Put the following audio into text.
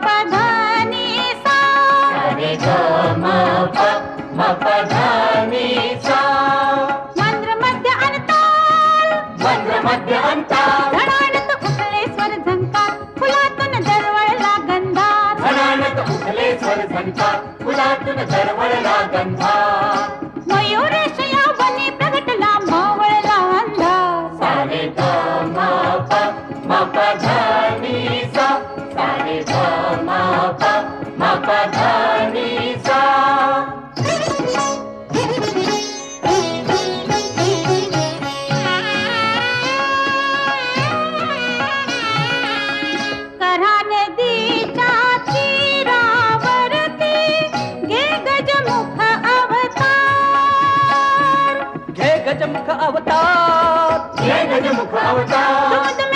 प ध नि सा रे ग म प ध नि सा मंद्र मध्य अंताल मंद्र मध्य अंताल घडाडत उठले स्वर झंकार फुलातून दरवळला गंधार घडाडत उठले स्वर झंकार फुलातून दरवळला गंधार मयुरेश या वनी प्रगटला मावळला अंधार रे ग म प ध नि सा रे ग म प ध नि सा कऱ्हा नदीच्या तीरावरती घे गजमुख अवतार घे गजमुख अवतार हे गजमुख अवतार दुमदुम